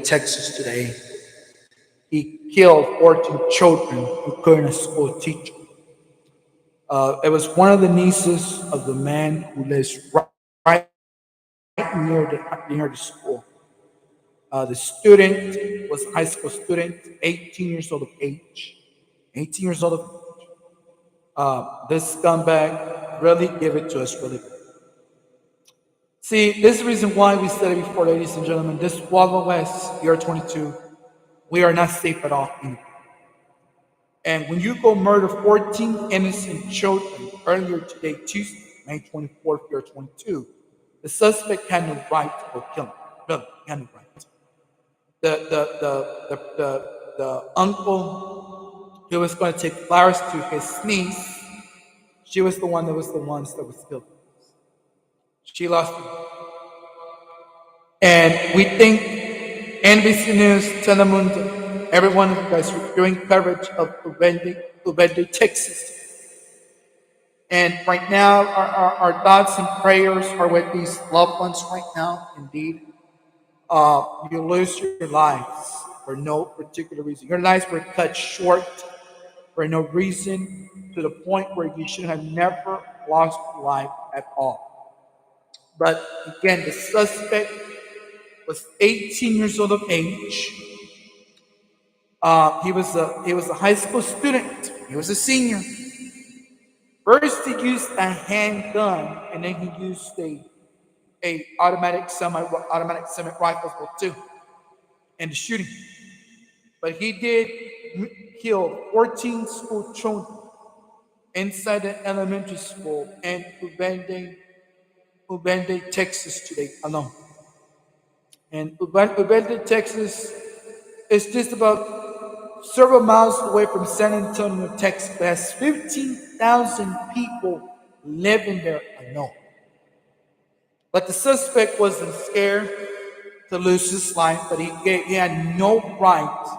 Texas today. He killed 14 children, including a school teacher. It was one of the nieces of the man who lives right near the school. The student was a high school student, 18 years old of age. 18 years old of age. This scumbag really gave it to us really good. See, this is the reason why we said it before, ladies and gentlemen. This Wild West, year 22, we are not safe at all. And when you go murder 14 innocent children earlier today, Tuesday, May 24th, year 22, the suspect had no right to go kill him. Really, he had no right. The uncle who was going to take flowers to his niece, she was the one that was the ones that was killed. She lost him. And we think NBC News, Telemundo, every one of you guys are doing coverage of Unvalde, Texas. And right now, our thoughts and prayers are with these loved ones right now. Indeed, you lose your lives for no particular reason. Your lives were cut short for no reason, to the point where you should have never lost life at all. But again, the suspect was 18 years old of age. He was a high school student. He was a senior. First, he used a handgun, and then he used a automatic semi rifle too in the shooting. But he did kill 14 school children inside an elementary school in Unvalde, Texas today alone. And Unvalde, Texas is just about several miles away from San Antonio, Texas. It has 15,000 people living there alone. But the suspect wasn't scared to lose his life, but he had no right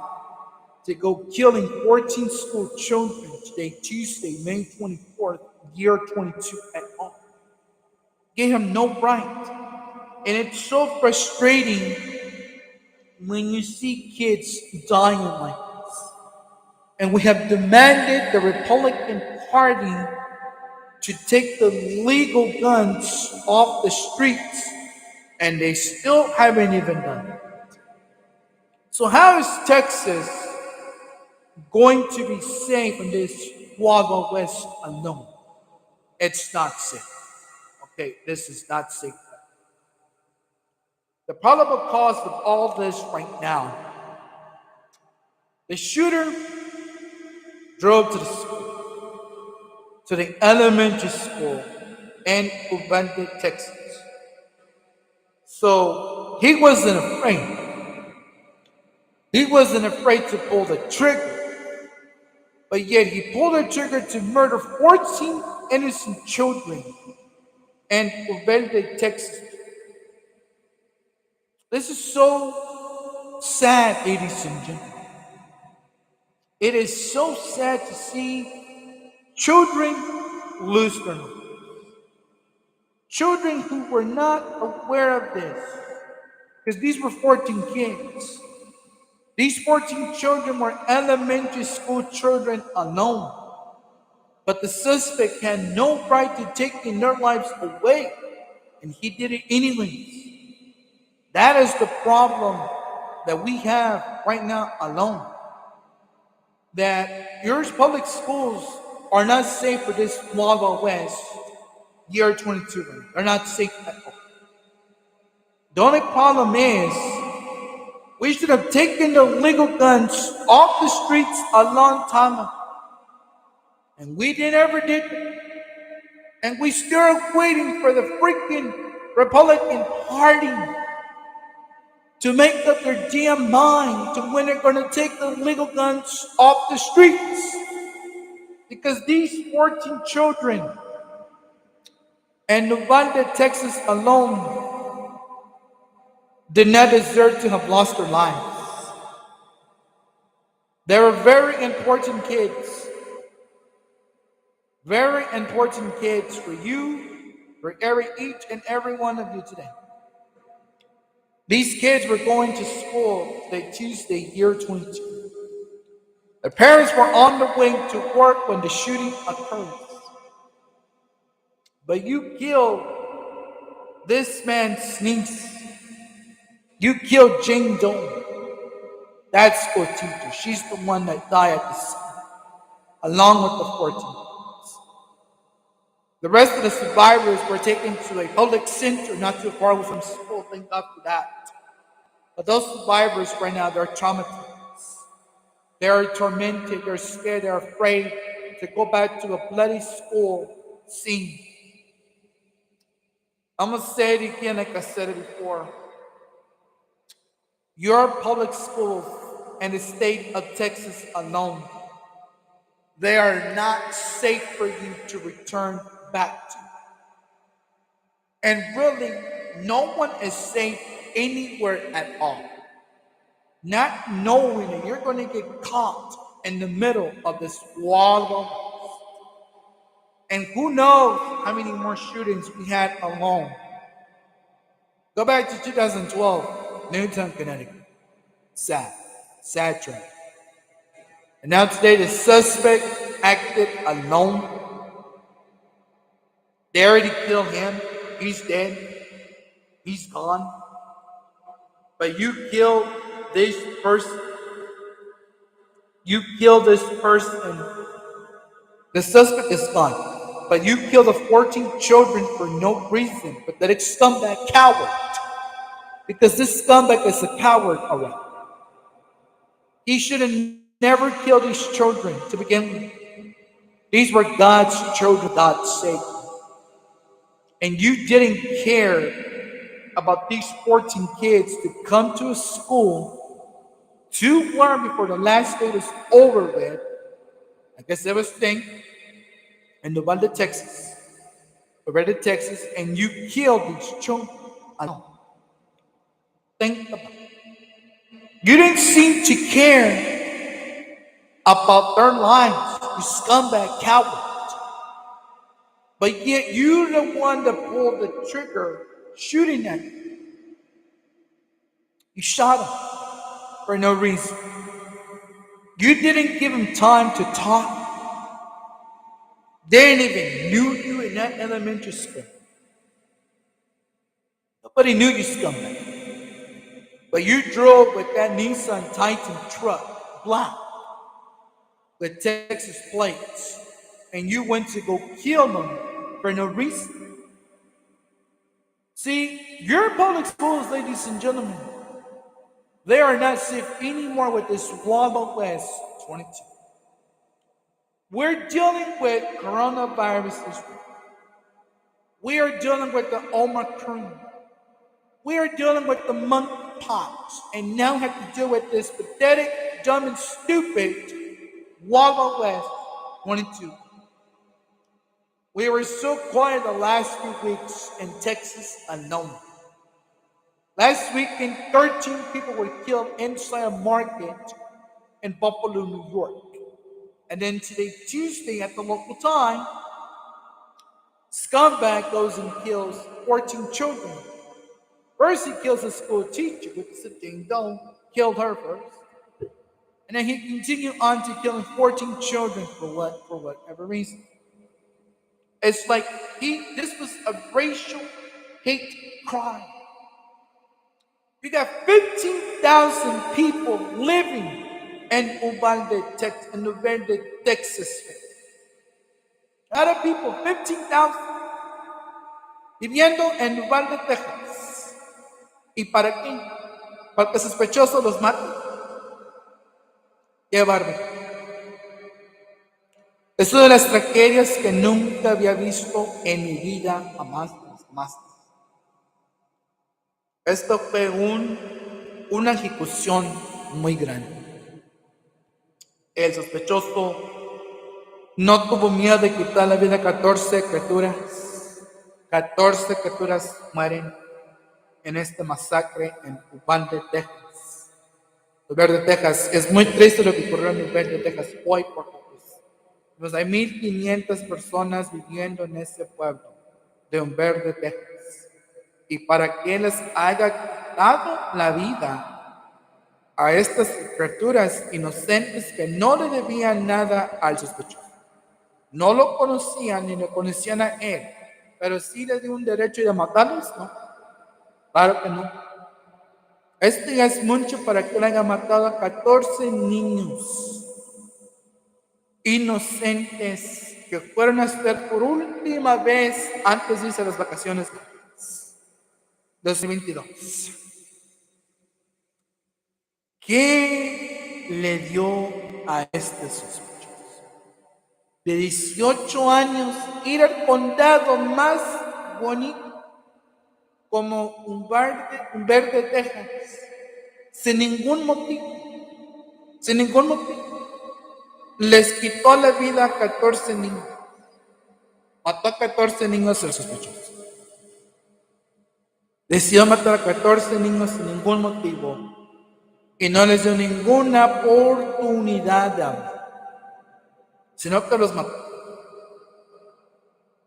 to go killing 14 school children today, Tuesday, May 24th, year 22 at all. Gave him no right. And it's so frustrating when you see kids dying like this. And we have demanded the Republican Party to take the legal guns off the streets, and they still haven't even done it. So how is Texas going to be safe in this Wild West unknown? It's not safe. Okay, this is not safe. The probable cause of all this right now, the shooter drove to the elementary school in Unvalde, Texas. So he wasn't afraid. He wasn't afraid to pull the trigger. But yet he pulled the trigger to murder 14 innocent children in Unvalde, Texas. This is so sad, ladies and gentlemen. It is so sad to see children lose their lives. Children who were not aware of this, because these were 14 kids. These 14 children were elementary school children alone. But the suspect had no right to taking their lives away, and he did it anyways. That is the problem that we have right now alone. That your public schools are not safe for this Wild West year 22. They're not safe at all. The only problem is we should have taken the legal guns off the streets a long time ago. And we never did that. And we still waiting for the freaking Republican Party to make up their damn mind to when they're going to take the legal guns off the streets. Because these 14 children in Unvalde, Texas alone did not deserve to have lost their lives. They were very important kids. Very important kids for you, for each and every one of you today. These kids were going to school the Tuesday, year 22. Their parents were on the way to work when the shooting occurred. But you killed this man's niece. You killed Jane Doe, that school teacher. She's the one that died at the scene, along with the 14 kids. The rest of the survivors were taken to a public center not too far away from school. Thank God for that. But those survivors right now, they're traumatized. They're tormented, they're scared, they're afraid to go back to a bloody school scene. I'm going to say it again like I said it before. Your public schools and the state of Texas alone, they are not safe for you to return back to. And really, no one is safe anywhere at all. Not knowing that you're going to get caught in the middle of this wall of us. And who knows how many more shootings we had alone. Go back to 2012, Newtown, Connecticut. Sad trend. And now today the suspect acted alone. They already killed him. He's dead. He's gone. But you killed this person. You killed this person. The suspect is gone. But you killed the 14 children for no reason but that scumbag coward. Because this scumbag is a coward already. He should have never killed these children to begin with. These were God's children, God's sake. And you didn't care about these 14 kids to come to a school to learn before the last day was over with. I guess there was a thing in Unvalde, Texas. Texas, and you killed these children alone. Think about it. You didn't seem to care about their lives, you scumbag coward. But yet you're the one that pulled the trigger, shooting at him. You shot him for no reason. You didn't give him time to talk. They didn't even knew you in that elementary school. Nobody knew you, scumbag. But you drove with that Nissan Titan truck, black, with Texas plates, and you went to go kill them for no reason. See, your public schools, ladies and gentlemen, they are not safe anymore with this Walla West 22. We're dealing with coronavirus. We are dealing with the Omicron. We are dealing with the monkeypox, and now have to deal with this pathetic, dumb, and stupid Walla West 22. We were so quiet the last few weeks in Texas alone. Last weekend, 13 people were killed inside a market in Buffalo, New York. And then today, Tuesday, at the local time, scumbag goes and kills 14 children. First, he kills a school teacher, which is a ding dong, killed her first. And then he continued on to killing 14 children for whatever reason. It's like this was a racial hate crime. You got 15,000 people living in Unvalde, Texas. A lot of people, 15,000, viviendo en Unvalde, Texas. ¿Y para qué? ¿Para que sospechosos los maten? ¡Qué bárbaro! Es una de las tragedias que nunca había visto en mi vida, jamás. Esto fue una ejecución muy grande. El sospechoso no tuvo miedo de quitar la vida a 14 criaturas. 14 criaturas mueren en este masacre en Unvalde, Texas. Unvalde, Texas. Es muy triste lo que ocurrió en Unvalde, Texas hoy, porque pues hay 1,500 personas viviendo en ese pueblo de Unvalde, Texas. Y para que les haya dado la vida a estas criaturas inocentes que no le debían nada al sospechoso. No lo conocían ni le conocían a él, pero sí le dio un derecho de matarlos, ¿no? Claro que no. Esto ya es mucho para que le haya matado a 14 niños inocentes que fueron a estudiar por última vez antes de irse a las vacaciones 2022. ¿Qué le dio a este sospechoso de 18 años ir al condado más bonito como Unvalde, Texas, sin ningún motivo, sin ningún motivo? Les quitó la vida a 14 niños. Mató a 14 niños el sospechoso. Decidió matar a 14 niños sin ningún motivo y no les dio ninguna oportunidad de hablar, sino que los mató.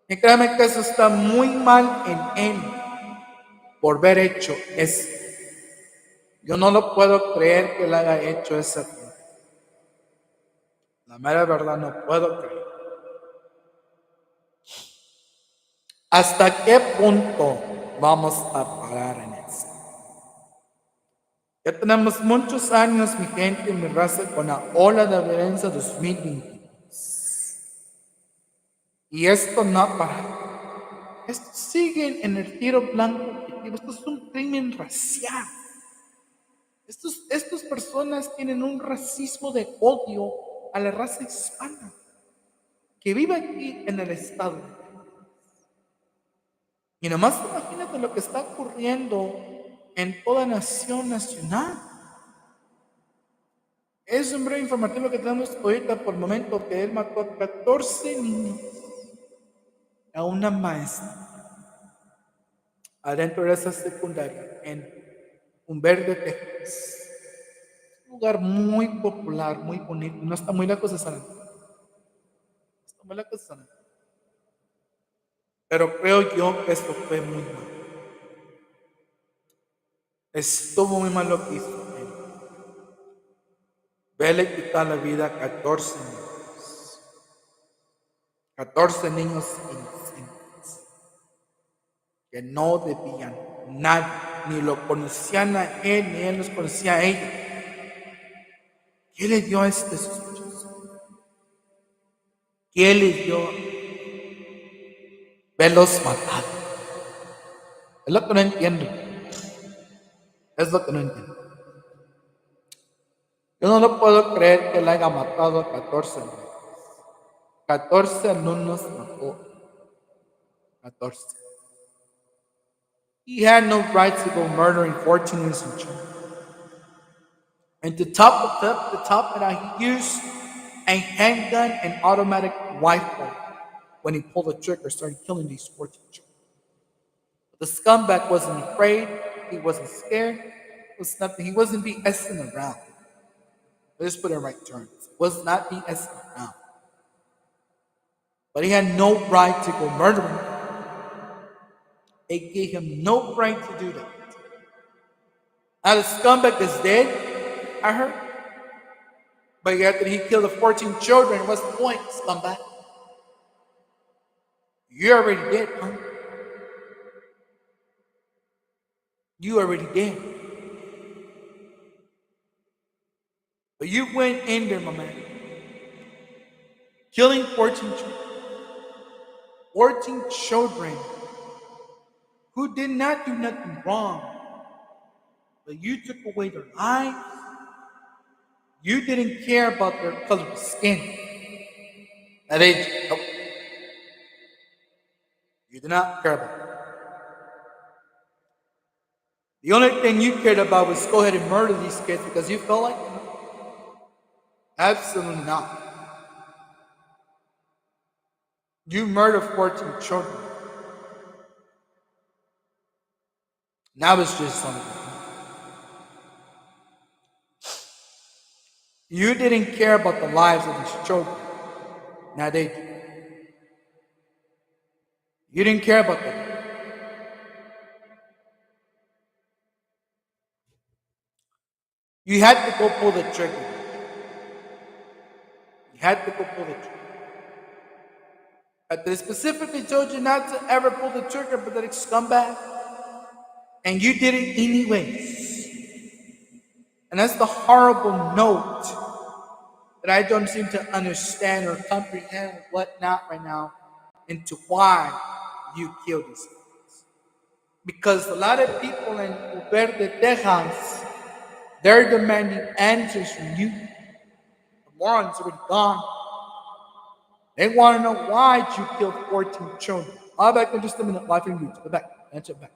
Y créanme que eso está muy mal en él por haber hecho eso. Yo no lo puedo creer que él haya hecho esa cosa. La mera verdad no puedo creer. ¿Hasta qué punto vamos a parar en eso? Ya tenemos muchos años, mi gente y mi raza, con la ola de violencia 2022. Y esto no ha parado. Esto sigue en el tiro blanco. Esto es un crimen racial. Estas personas tienen un racismo de odio a la raza hispana que vive aquí en el estado. Y nomás imagínate lo que está ocurriendo en toda nación nacional. Es un breve informativo que tenemos ahorita por el momento que él mató a 14 niños, a una maestra, adentro de esa secundaria en Unvalde, Texas. Un lugar muy popular, muy bonito, no está muy lejos de San Antonio. Está muy lejos de San Antonio. Pero creo yo que esto fue muy mal. Estuvo muy mal lo que hizo. Vele quitar la vida a 14 niños. 14 niños inocentes que no debían nada, ni lo conocían a él, ni él los conocía a ellos. ¿Qué le dio a este sospechoso? ¿Qué le dio? Verlos matado. Es lo que no entiendo. Es lo que no entiendo. Yo no lo puedo creer que él haya matado a 14 niños. 14 alumnos mató. 14. He had no right to go murdering 14 innocent children. And to top it up, he used a handgun and automatic rifle when he pulled the trigger, started killing these 14 children. But the scumbag wasn't afraid. He wasn't scared. It was nothing. He wasn't BSing around. Let's put it in right terms. Was not BSing around. But he had no right to go murdering. It gave him no right to do that. Now the scumbag is dead, I heard. But after he killed the 14 children, what's the point, scumbag? You're already dead, huh? You already dead. But you went in there, my man, killing 14 children. 14 children who did not do nothing wrong. But you took away their lives. You didn't care about their color of skin. That age, nope. You did not care about it. The only thing you cared about was go ahead and murder these kids because you felt like them. Absolutely not. You murdered 14 children. Now it's just something. You didn't care about the lives of these children. Now they do. You didn't care about them. You had to go pull the trigger. You had to go pull the trigger. They specifically told you not to ever pull the trigger, but that scumbag, and you did it anyways. And that's the horrible note that I don't seem to understand or comprehend what not right now into why you killed these guys. Because a lot of people in Unvalde, Texas, they're demanding answers from you. The morons are already gone. They want to know why you killed 14 children. I'll be back in just a minute. Live from YouTube. Be back. Answer back.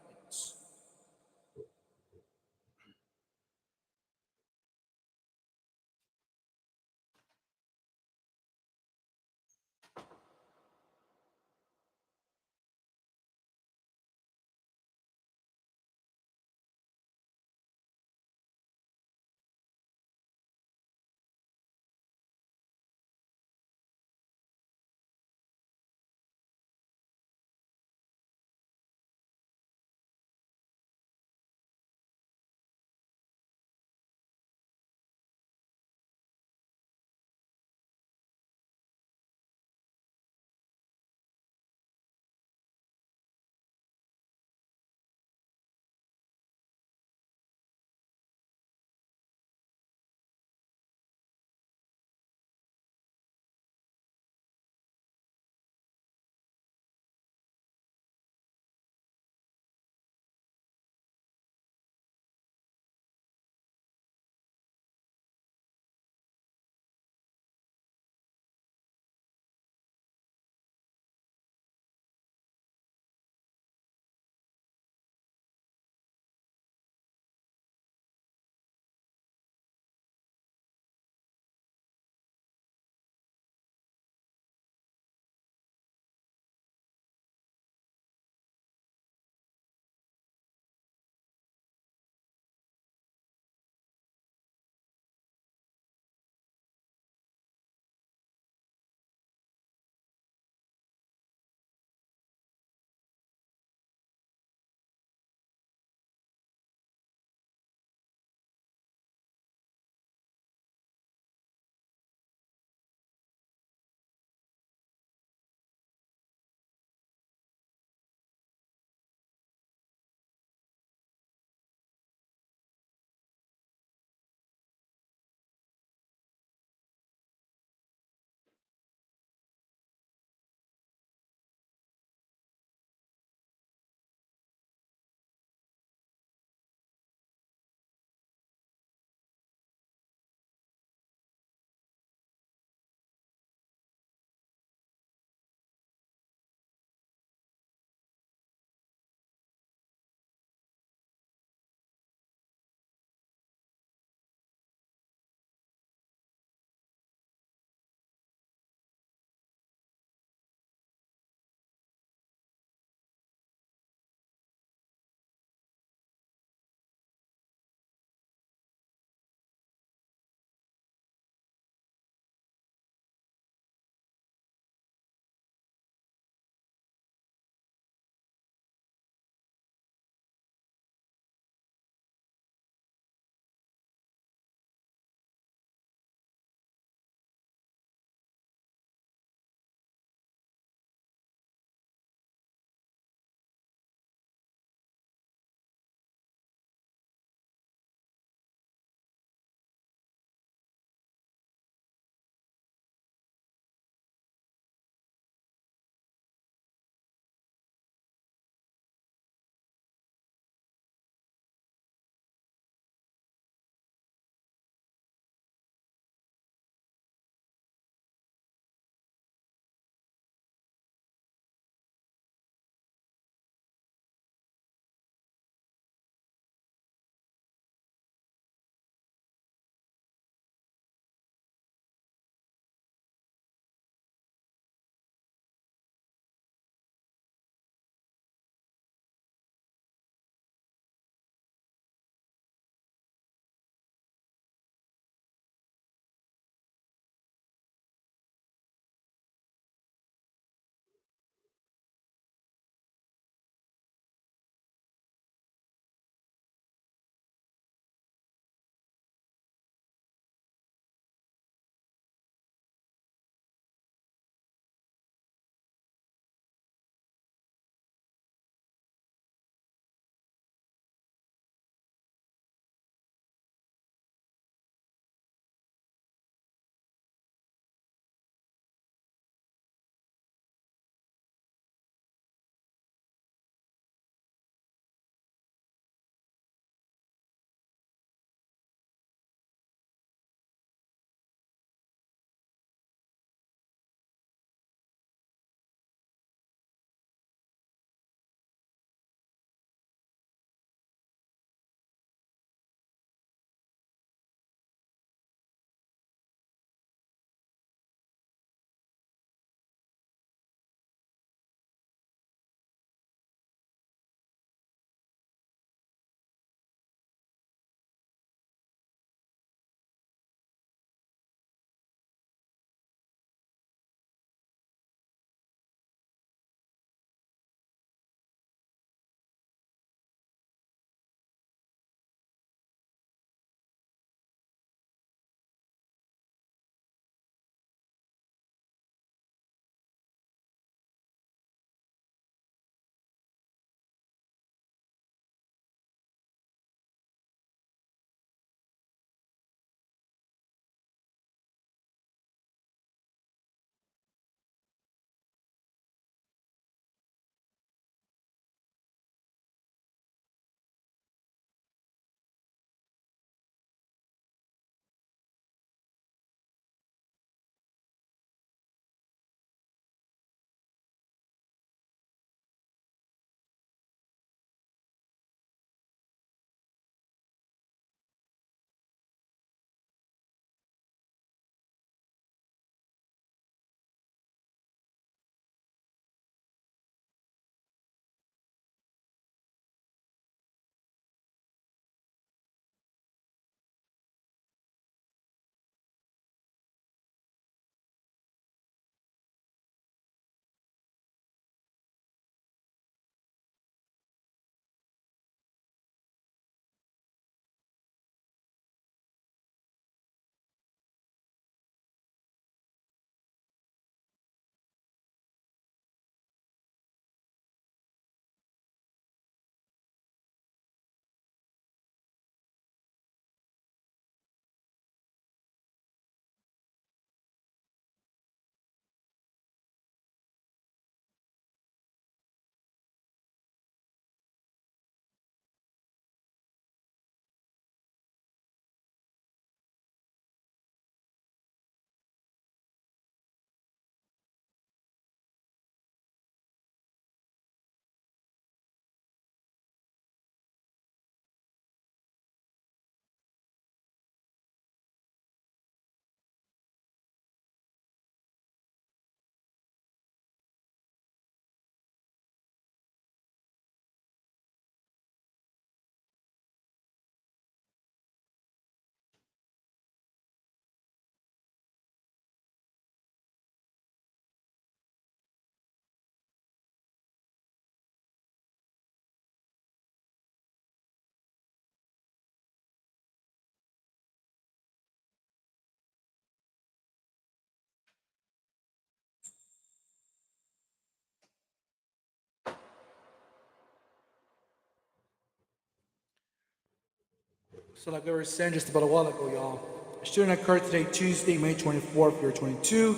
So like we were saying just about a while ago, y'all, a shooting occurred today, Tuesday, May 24th, year 22,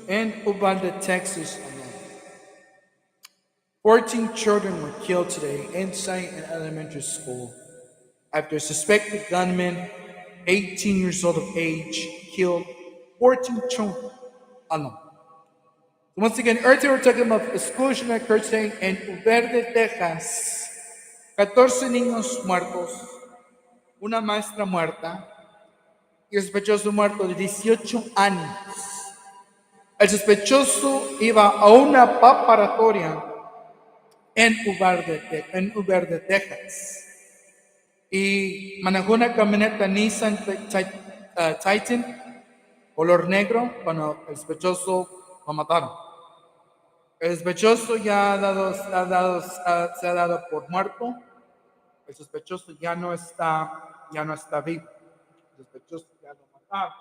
in Unvalde, Texas. 14 children were killed today inside an elementary school after a suspected gunman, 18 years old of age, killed 14 children alone. Once again, earlier we're talking about a school shooting occurred today in Unvalde, Texas. 14 niños muertos, una maestra muerta y el sospechoso muerto de 18 años. El sospechoso iba a una preparatoria en Unvalde, Texas. Y manejó una camioneta Nissan Titan color negro cuando el sospechoso lo mataron. El sospechoso ya se ha dado por muerto. El sospechoso ya no está vivo. El sospechoso ya lo mataron.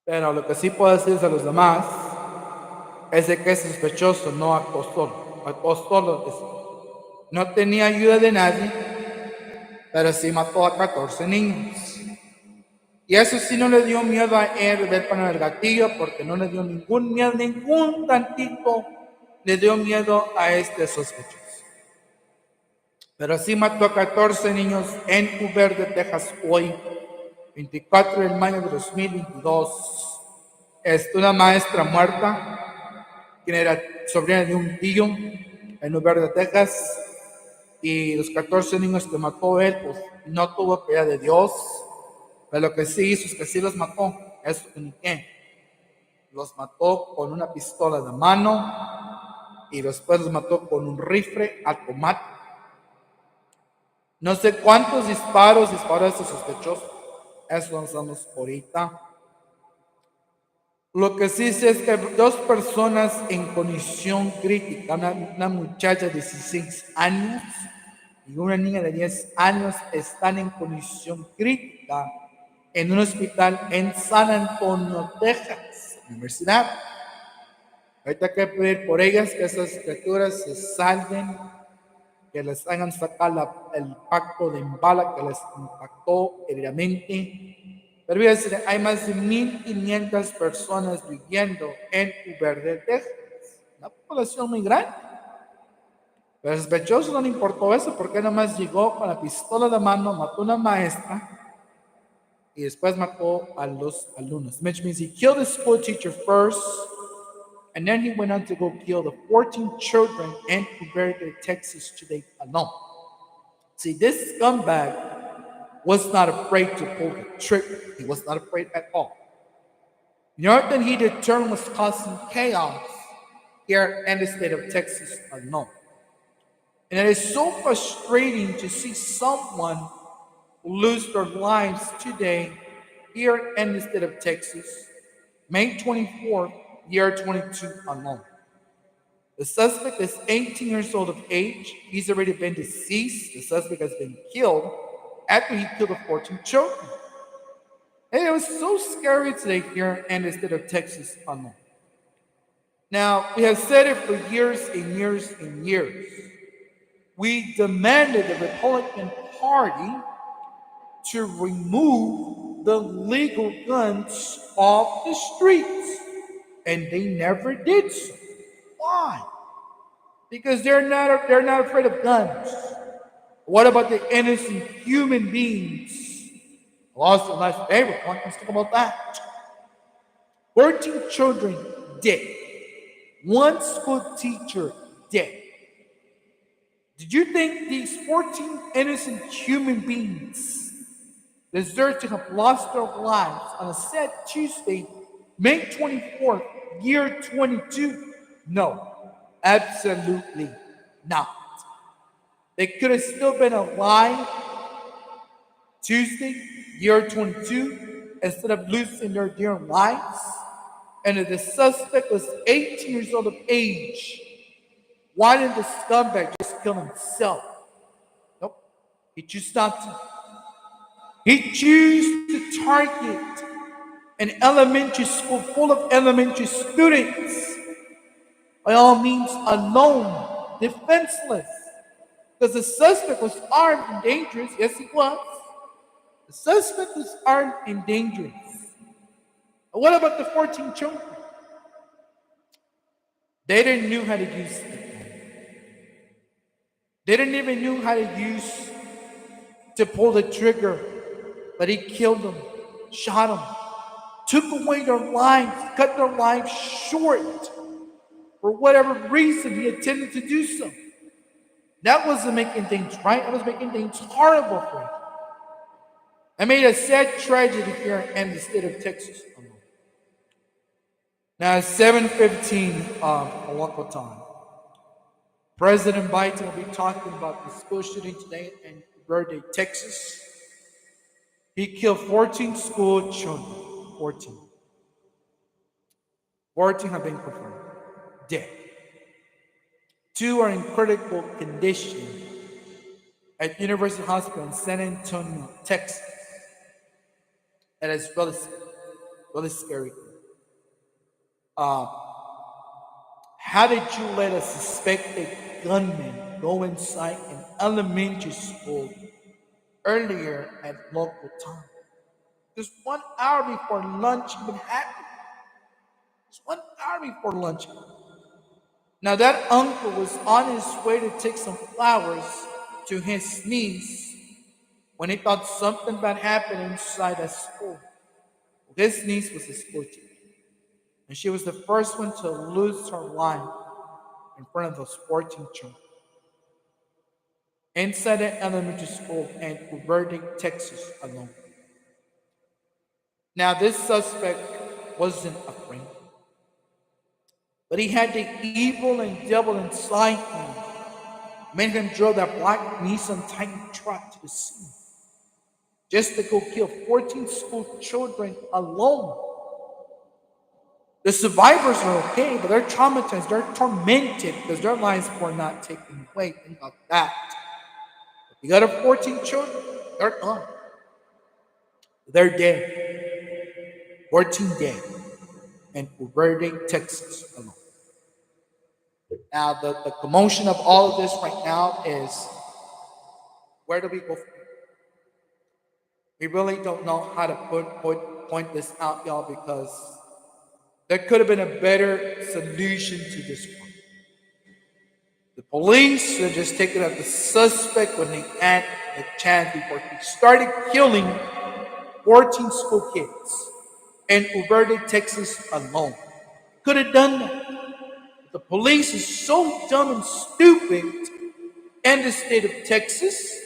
Pero lo que sí puedo decirles a los demás es de que ese sospechoso no actuó solo. No tenía ayuda de nadie, pero sí mató a 14 niños. Y eso sí no le dio miedo a él ver poner el gatillo, porque no le dio ningún miedo, ningún tantito le dio miedo a este sospechoso. Pero sí mató a 14 niños en Unvalde, Texas, hoy, 24 de mayo de 2022. Es una maestra muerta, quien era sobrina de un tío en Unvalde, Texas. Y los 14 niños que mató él, pues no tuvo piedad de Dios. Pero lo que sí hizo es que sí los mató. Eso que ni qué. Los mató con una pistola de mano y después los mató con un rifle automático. No sé cuántos disparos disparó este sospechoso. Eso lo sabemos ahorita. Lo que sí sé es que dos personas en condición crítica, una muchacha de 16 años y una niña de 10 años, están en condición crítica en un hospital en San Antonio, Texas, universidad. Ahorita hay que pedir por ellas que esas criaturas se salven, que les hagan sacar el pacto de Unvalde que les impactó heridamente. Pero voy a decir, hay más de 1,500 personas viviendo en Unvalde, Texas. Una población muy grande. Pero el sospechoso no le importó eso porque nada más llegó con la pistola de mano, mató a una maestra y después mató a los alumnos. Which means he killed the school teacher first, and then he went on to go kill the 14 children in Unvalde, Texas today alone. See, this scumbag was not afraid to pull the trigger. He was not afraid at all. The only thing he determined was causing chaos here in the state of Texas alone. And it is so frustrating to see someone lose their lives today here in the state of Texas, May 24th, year 22 alone. The suspect is 18 years old of age. He's already been deceased. The suspect has been killed after he killed the 14 children. And it was so scary today here in the state of Texas alone. Now, we have said it for years and years and years. We demanded the Republican Party to remove the legal guns off the streets, and they never did so. Why? Because they're not afraid of guns. What about the innocent human beings? Also, my favorite point. Let's talk about that. 14 children dead. One school teacher dead. Did you think these 14 innocent human beings deserve to have lost their lives on a sad Tuesday, May 24th, year 22? No, absolutely not. They could have still been alive Tuesday, year 22, instead of losing their dear lives. And if the suspect was 18 years old of age, why didn't the scumbag just kill himself? Nope. He chose not to. He chose to target an elementary school full of elementary students, by all means alone, defenseless. Because the suspect was armed and dangerous. Yes, he was. The suspect was armed and dangerous. But what about the 14 children? They didn't know how to use it. They didn't even know how to pull the trigger. But he killed them, shot them, took away their lives, cut their lives short. For whatever reason, he intended to do so. That wasn't making things right. That was making things horrible for him. I made a sad tragedy here in the state of Texas. Now, it's 7:15 local time. President Biden will be talking about the school shooting today in Unvalde, Texas. He killed 14 school children. 14. 14 have been confirmed dead. 2 are in critical condition at University Hospital in San Antonio, Texas. That is really scary. How did you let a suspected gunman go inside an elementary school earlier at local time? Just 1 hour before lunch even happened. Just 1 hour before lunch. Now that uncle was on his way to take some flowers to his niece when he thought something bad happened inside that school. His niece was a school teacher. And she was the first one to lose her life in front of those 14 children. Inside an elementary school in Unvalde, Texas alone. Now this suspect wasn't a friend. But he had the evil and devil inside him. Made him drive that black Nissan Titan truck to the scene. Just to go kill 14 school children alone. The survivors are okay, but they're traumatized, they're tormented because their lives were not taken away. Think about that. The other 14 children, they're gone. They're dead. 14 dead. In Unvalde, Texas alone. Now, the commotion of all of this right now is, where do we go from here? We really don't know how to point this out, y'all, because there could have been a better solution to this problem. The police should have just taken out the suspect when they had the chance before he started killing 14 school kids in Unvalde, Texas alone. Could have done that. But the police is so dumb and stupid in the state of Texas,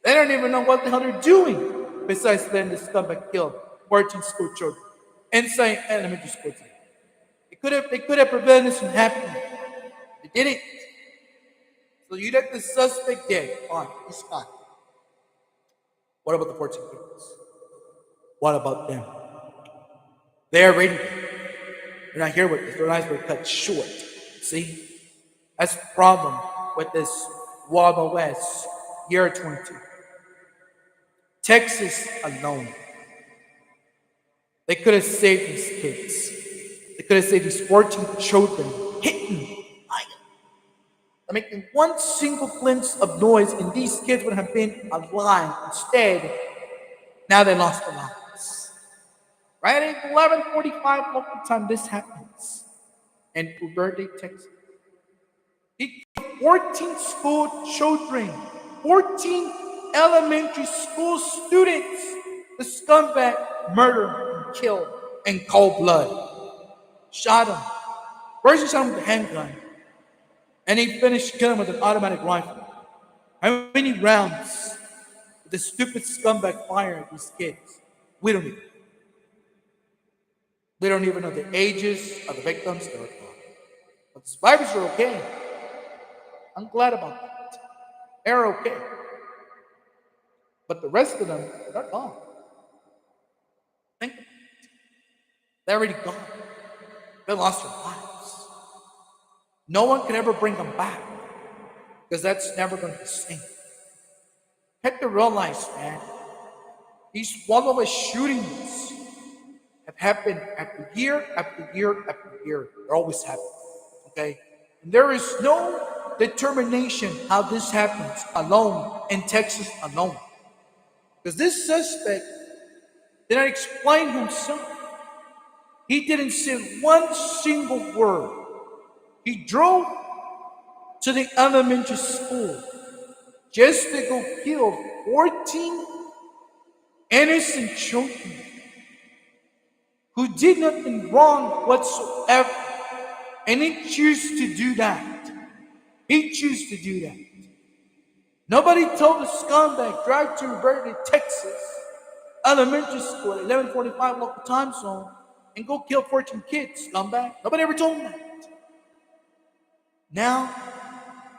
they don't even know what the hell they're doing besides letting the scumbag kill 14 school children inside elementary school. They could have prevented this from happening. They didn't. So you let the suspect dead. Fine, he's fine. What about the 14 kids? What about them? They're ready. They're not here with us. Their lives were cut short. See? That's the problem with this Wild West year 22. Texas alone. They could have saved these kids. They could have saved these 14 children hitting, making one single glimpse of noise, and these kids would have been alive. Instead, now they lost their lives. Right at 11:45 local time, this happens in Unvalde, Texas. He killed 14 school children, 14 elementary school students. The scumbag murdered and killed in cold blood. Shot him. First he shot him with a handgun. And he finished killing him with an automatic rifle. How many rounds did the stupid scumbag fire at these kids? We don't even know. We don't even know the ages of the victims. But the survivors are okay. I'm glad about that. They're okay. But the rest of them, they're gone. Think about it. They're already gone. They lost their lives. No one can ever bring them back because that's never going to be the same. You have to realize, man, these wildlife shootings have happened after year after year after year. They're always happening, okay? And there is no determination how this happens alone in Texas alone. Because this suspect did not explain himself. He didn't say one single word. He drove to the elementary school just to go kill 14 innocent children who did nothing wrong whatsoever. And he chose to do that. He chose to do that. Nobody told the scumbag drive to Unvalde, Texas, elementary school at 11:45 local time zone and go kill 14 kids, scumbag. Nobody ever told him that. Now,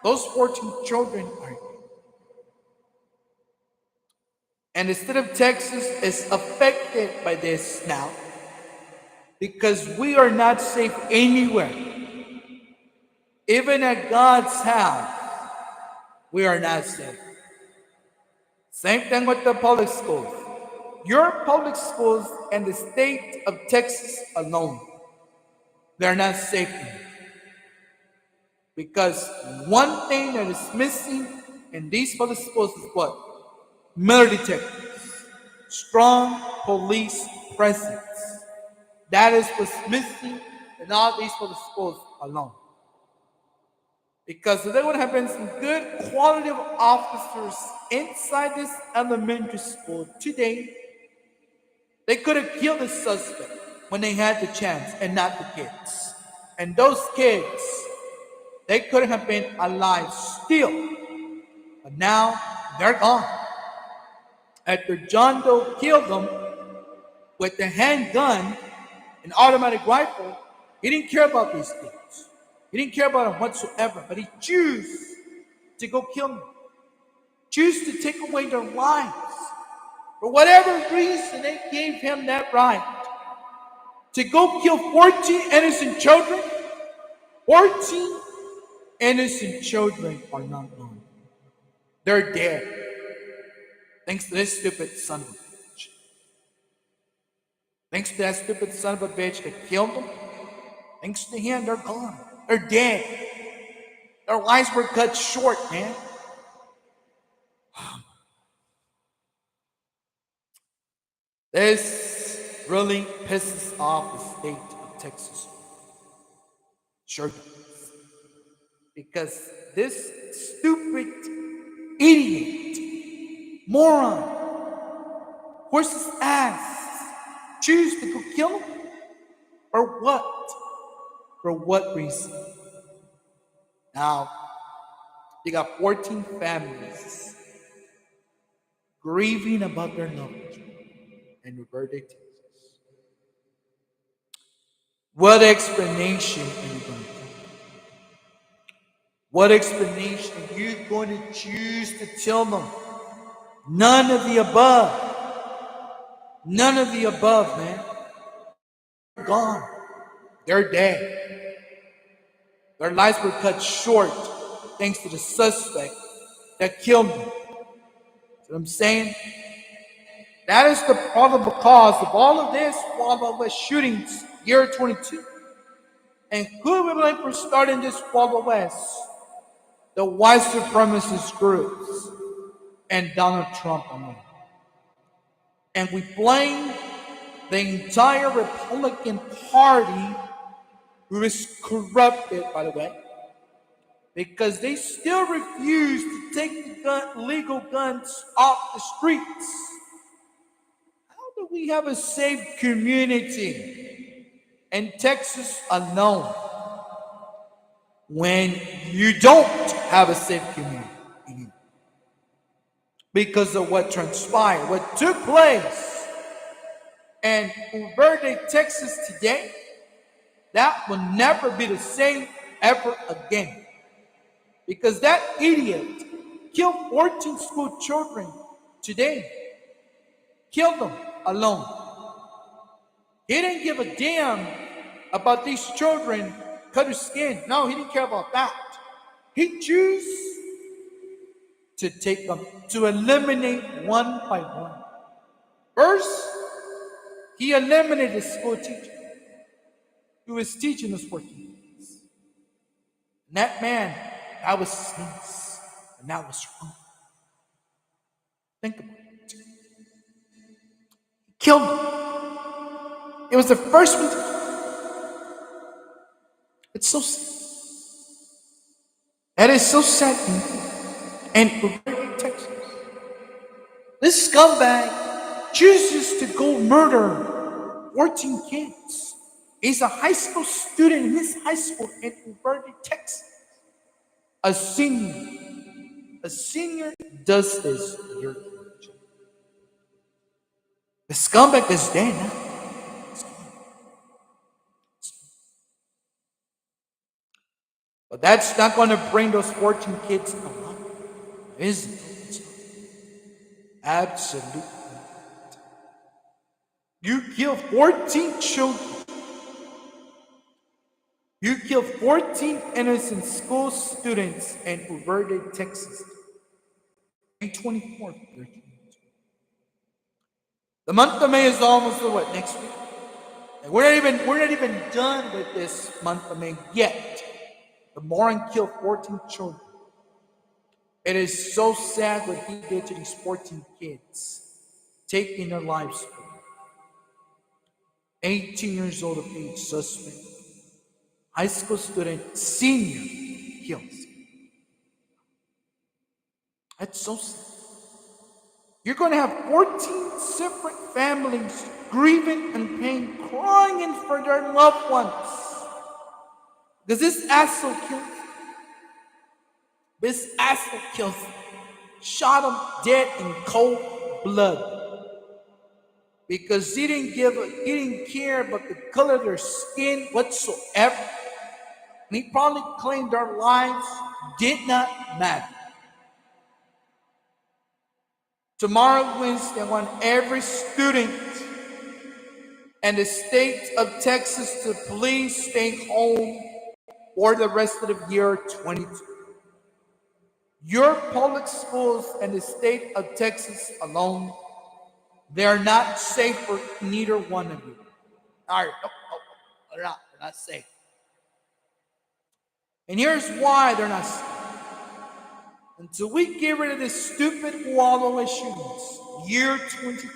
those 14 children are dead. And the state of Texas is affected by this now because we are not safe anywhere. Even at God's house, we are not safe. Same thing with the public schools. Your public schools and the state of Texas alone, they're not safe anymore. Because one thing that is missing in these public schools is what? Metal detectors. Strong police presence. That is what's missing in all these public schools alone. Because if they would have been some good quality of officers inside this elementary school today, they could have killed the suspect when they had the chance and not the kids. And those kids, they could have been alive still. But now they're gone. After John Doe killed them with the handgun, an automatic rifle, he didn't care about these kids. He didn't care about them whatsoever, but he chose to go kill them. Choose to take away their lives. For whatever reason, they gave him that right to go kill 14 innocent children. 14 innocent children are not gone. They're dead. Thanks to this stupid son of a bitch. Thanks to that stupid son of a bitch that killed them. Thanks to him, they're gone. They're dead. Their lives were cut short, man. This really pisses off the state of Texas. Sure does. Because this stupid idiot, moron, horse's ass, choose to go kill him? For what? For what reason? Now, you got 14 families grieving about their loved ones in Unvalde, Texas. What explanation are you going to give? What explanation are you going to choose to tell them? None of the above. None of the above, man. They're gone. They're dead. Their lives were cut short thanks to the suspect that killed them. See what I'm saying? That is the probable cause of all of this Wild West shootings, year 22. And who would we blame for starting this Wild West? The white supremacist groups and Donald Trump alone. And we blame the entire Republican Party, who is corrupted, by the way, because they still refuse to take the legal guns off the streets. How do we have a safe community in Texas alone when you don't have a safe community? Because of what transpired, what took place in Unvalde, Texas today, that will never be the same ever again. Because that idiot killed 14 school children today. Killed them alone. He didn't give a damn about these children cut his skin. No, he didn't care about that. He chose to take them, to eliminate one by one. First, he eliminated the school teacher who was teaching us 14 kids. And that man That was his niece, and that was wrong. Think about it. He killed him. It was the first one. It's so sad. That is so sad. And Uvalde, Texas, this scumbag chooses to go murder 14 kids. He's a high school student in his high school in Unvalde, Texas. A senior. A senior does this. The scumbag is dead now. But that's not going to bring those 14 kids along, is it? Absolutely. You kill 14 children. You killed 14 innocent school students in Unvalde, Texas. May 24th. The month of May is almost next week. And we're not even done with this month of May yet. The Moran killed 14 children. It is so sad what he did to these 14 kids, taking their lives. 18 years old of age suspect. High school student, senior, kills. That's so sad. You're going to have 14 separate families grieving and pain, crying for their loved ones. Because this asshole killed. This asshole killed. Shot him dead in cold blood. Because he didn't care about the color of their skin whatsoever. And he probably claimed their lives did not matter. Tomorrow, Wednesday, I want every student in the state of Texas to please stay home for the rest of the year 22. Your public schools in the state of Texas alone, they are not safe for neither one of you. All right, no, they're not safe. And here's why they're not safe. Until we get rid of this stupid wall of shootings, year 22,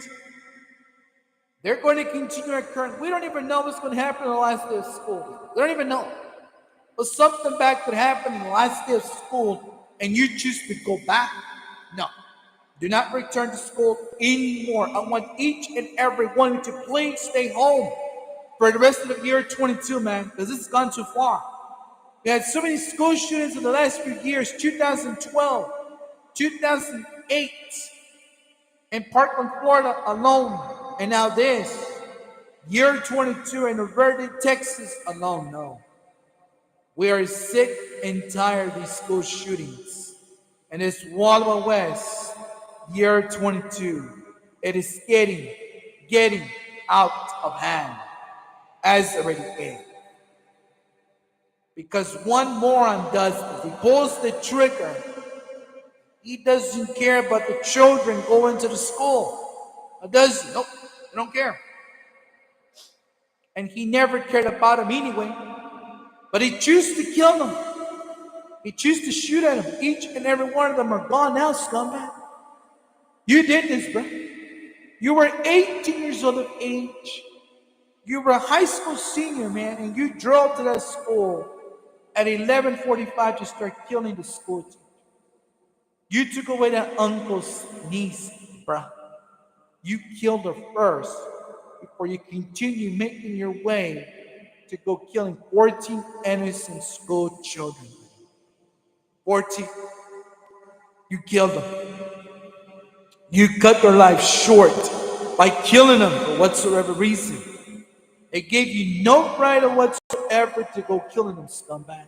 they're going to continue occurring. We don't even know what's going to happen in the last day of school. We don't even know. But something bad could happen in the last day of school, and you choose to go back. No. Do not return to school anymore. I want each and every one to please stay home for the rest of the year 22, man, because this has gone too far. We had so many school shootings in the last few years, 2012, 2008, in Parkland, Florida alone, and now this, year 22 in Unvalde, Texas alone. No. We are sick and tired of these school shootings. And this Wallowa West, year 22, it is getting out of hand, as already is. Because one moron does this. He pulls the trigger. He doesn't care about the children going to the school. He doesn't. Nope. He don't care. And he never cared about them anyway. But he chose to kill them. He chose to shoot at them. Each and every one of them are gone now, scumbag. You did this, bro. You were 18 years old of age. You were a high school senior, man, and you drove to that school at 11:45 to start killing the school teacher. You took away that uncle's niece, bruh. You killed her first before you continue making your way to go killing 14 innocent school children. 14. You killed them. You cut their life short by killing them for whatsoever reason. It gave you no right whatsoever to go killing them, scumbag.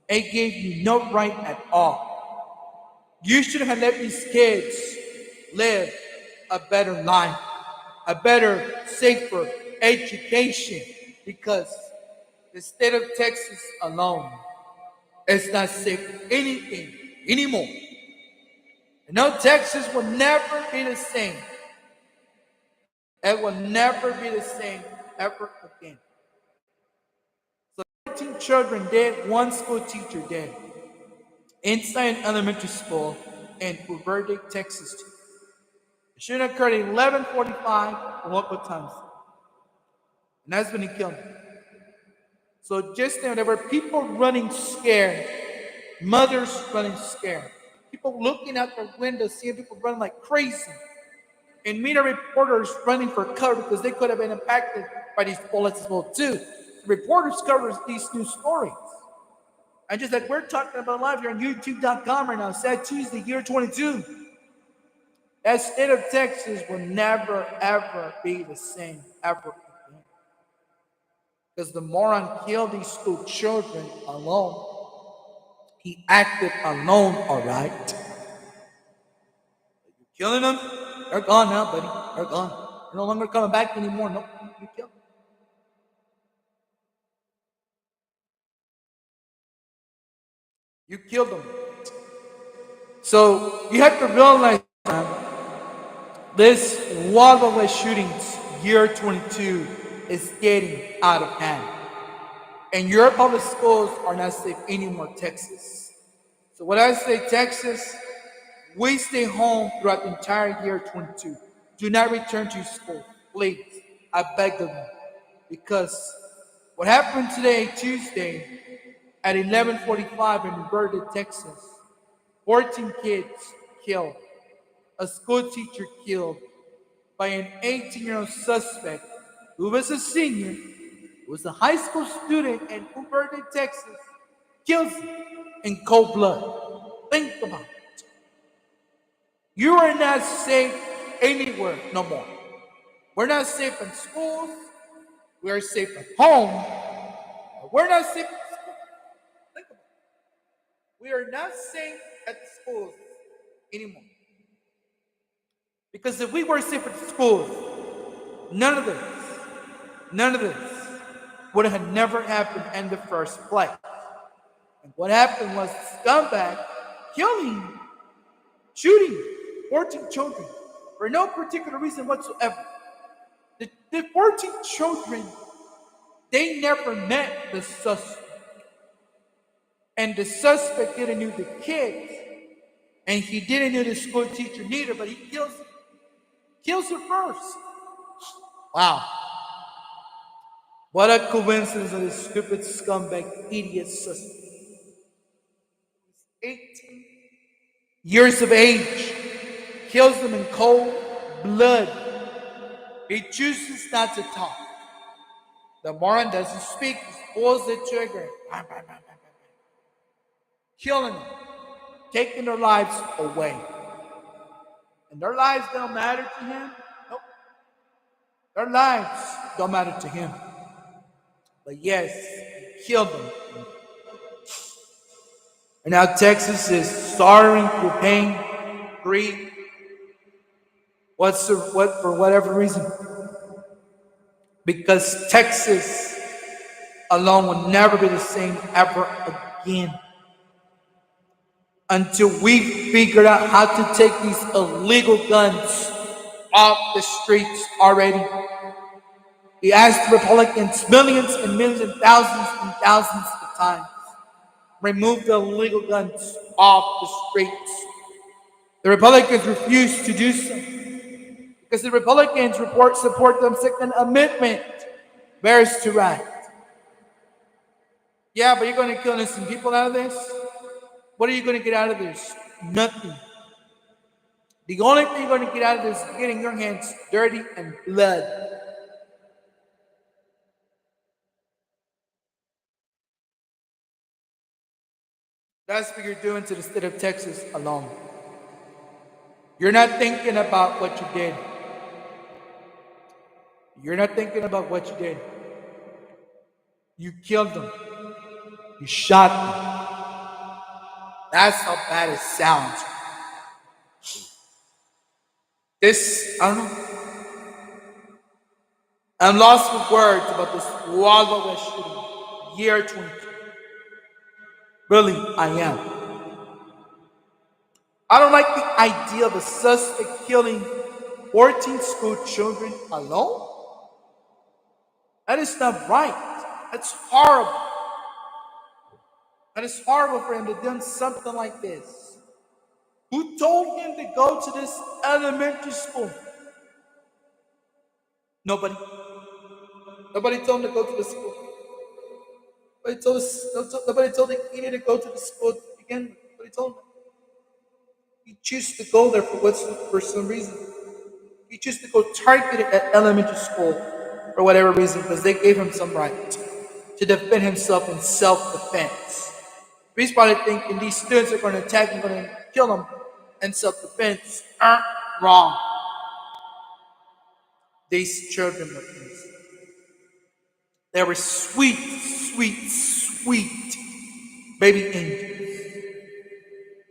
It gave you no right at all. You should have let these kids live a better life, a better, safer education, because the state of Texas alone is not safe for anything anymore. And no, Texas will never be the same. It will never be the same ever again. So 13 children dead, one school teacher dead. inside an elementary school in Unvalde, Texas. The shooting occurred at 11:45 on local time, and that's when he killed him. So just now, there were people running scared, mothers running scared, people looking out their windows, seeing people running like crazy, and media reporters running for cover because they could have been impacted by these bullets as well too. The reporters cover these news stories. And just like we're talking about live here on YouTube.com right now, Sad Tuesday, year 22. That state of Texas will never, ever be the same ever again. Because the moron killed these school children alone. He acted alone, all right. You're killing them? They're gone now, buddy. They're gone. They're no longer coming back anymore. Nope, you killed them. You killed them. So you have to realize this Unvalde shootings, year 22, is getting out of hand. And your public schools are not safe anymore, Texas. So when I say Texas, we stay home throughout the entire year 22. Do not return to school, please. I beg of you. Because what happened today, Tuesday, at 11:45 in Unvalde, Texas, 14 kids killed, a school teacher killed by an 18-year-old suspect who was a senior, who was a high school student in Unvalde, Texas, kills him in cold blood. Think about it. You are not safe anywhere no more. We're not safe in schools. We are safe at home. But we're not safe at school. Think about it. We are not safe at schools anymore. Because if we were safe at schools, none of this would have never happened in the first place. And what happened was scumbag killing, shooting 14 children for no particular reason whatsoever. The 14 children, they never met the suspect. And the suspect didn't know the kids. And he didn't know the school teacher neither, but he kills her first. Wow. What a coincidence of this stupid scumbag idiot suspect. 18 years of age, kills them in cold blood. He chooses not to talk. The moron doesn't speak, just pulls the trigger. Bam, bam, bam, bam, bam. Killing them, taking their lives away. And their lives don't matter to him? Nope. Their lives don't matter to him. But yes, he killed them. And now Texas is sorrowing through pain, grief. What for whatever reason. Because Texas alone will never be the same ever again. Until we figured out how to take these illegal guns off the streets already. We asked Republicans millions and millions and thousands of times. Remove the illegal guns off the streets. The Republicans refused to do so. Because the Republicans support the Second Amendment. Bears to right. Yeah, but you're going to kill innocent people out of this? What are you going to get out of this? Nothing. The only thing you're going to get out of this is getting your hands dirty and blood. That's what you're doing to the state of Texas alone. You're not thinking about what you did. You're not thinking about what you did. You killed them. You shot them. That's how bad it sounds. I don't know. I'm lost with words about this Unvalde shooting, year 22. Really, I am. I don't like the idea of a suspect killing 14 school children alone. That is not right. That's horrible. And it's horrible for him to do something like this. Who told him to go to this elementary school? Nobody. Nobody told him to go to the school. Nobody told him he needed to go to the school again. Nobody told him. He chose to go there for some reason. He chose to go target it at elementary school for whatever reason, because they gave him some right to defend himself in self-defense. He's probably thinking these students are going to attack him, going to kill him in self-defense. Wrong. These children were innocent. They were sweet, sweet, sweet baby angels.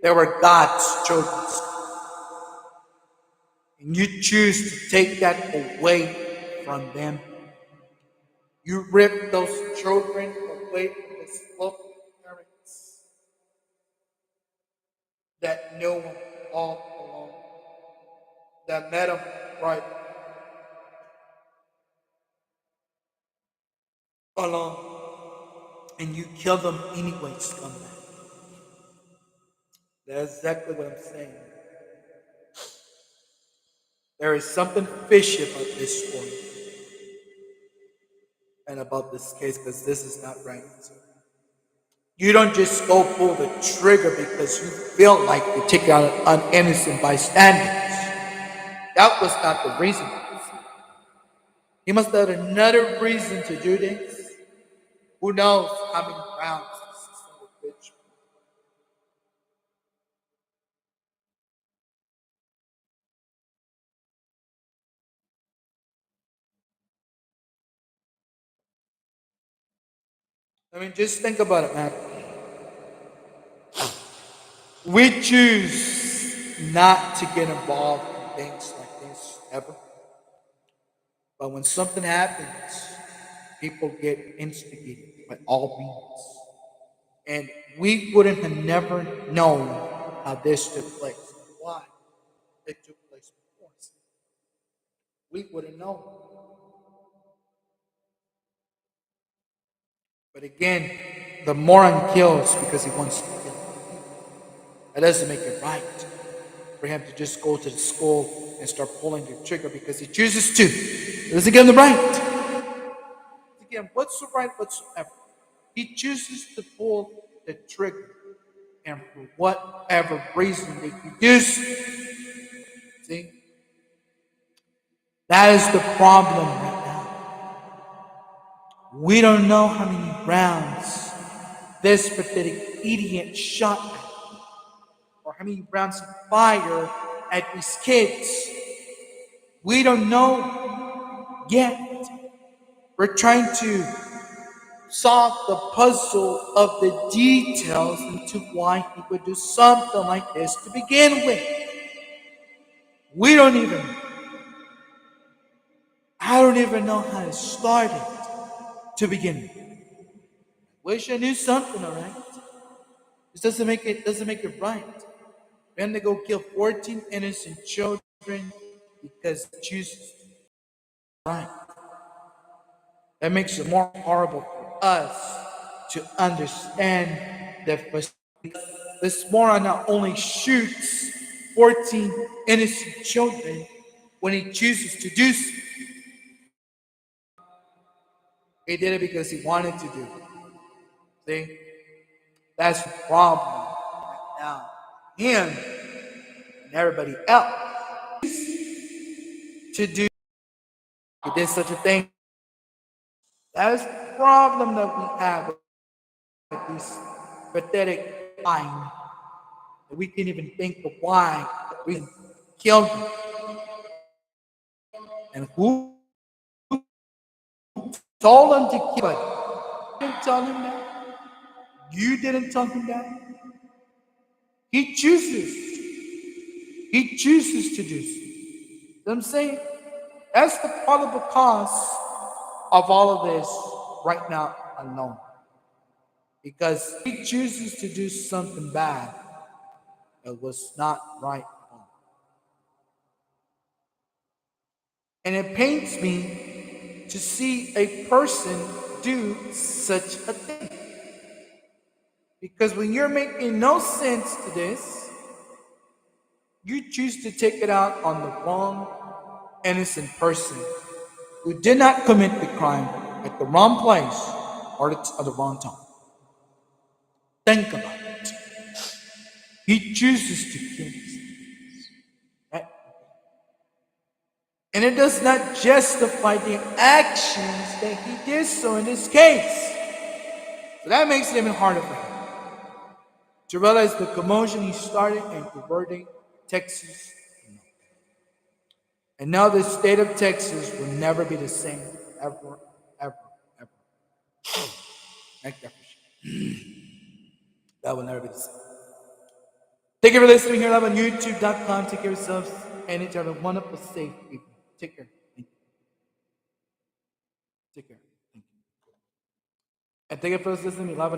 They were God's children. And you choose to take that away from them. You rip those children away from this loving parents that know them all along, that met them right along, and you kill them anyway, scumbag. That's exactly what I'm saying. There is something fishy about this story and about this case, because this is not right. You don't just go pull the trigger because you feel like to take out an innocent bystanders. That was not the reason. He must have had another reason to do this. Who knows how many rounds this son of a bitch. I mean, just think about it, man. We choose not to get involved in things like this ever. But when something happens, people get instigated by all means. And we wouldn't have never known how this took place. Why it took place before us. We wouldn't know. But again, the moron kills because he wants to kill. That doesn't make it right for him to just go to the school and start pulling the trigger because he chooses to. It doesn't give him the right. Again, what's the right whatsoever? He chooses to pull the trigger. And for whatever reason they produce, see, that is the problem right now. We don't know how many rounds this pathetic idiot shot at, or how many rounds of fire at these kids. We don't know yet. We're trying to solve the puzzle of the details into why he would do something like this to begin with. We don't even, I don't even know how it started to begin with. Wish I knew something, alright? This doesn't make it right. Then they go kill 14 innocent children because they choose to. Right. That makes it more horrible for us to understand that this moron not only shoots 14 innocent children when he chooses to do so, he did it because he wanted to do it. See? That's the problem right now. Him and everybody else to do, he did such a thing. That is the problem that we have with this pathetic mind. That we can't even think of why we killed him. And who told him to kill him? You didn't tell him that. You didn't tell him that. He chooses. He chooses to do so. You know what I'm saying? That's the probable cause of all of this right now alone. Because he chooses to do something bad that was not right. And it pains me to see a person do such a thing. Because when you're making no sense to this, you choose to take it out on the wrong, innocent person who did not commit the crime at the wrong place or at the wrong time. Think about it. He chooses to kill us. Right? And it does not justify the actions that he did so in this case. So that makes it even harder for him to realize the commotion he started in Unvalde, Texas. And now the state of Texas will never be the same. Ever, ever, ever. Make that for sure. That will never be the same. Thank you for listening here live on YouTube.com. Take care of yourselves and each other. Wonderful, safe evening. Take care. Thank you. Take care. Thank you. And thank you for listening live on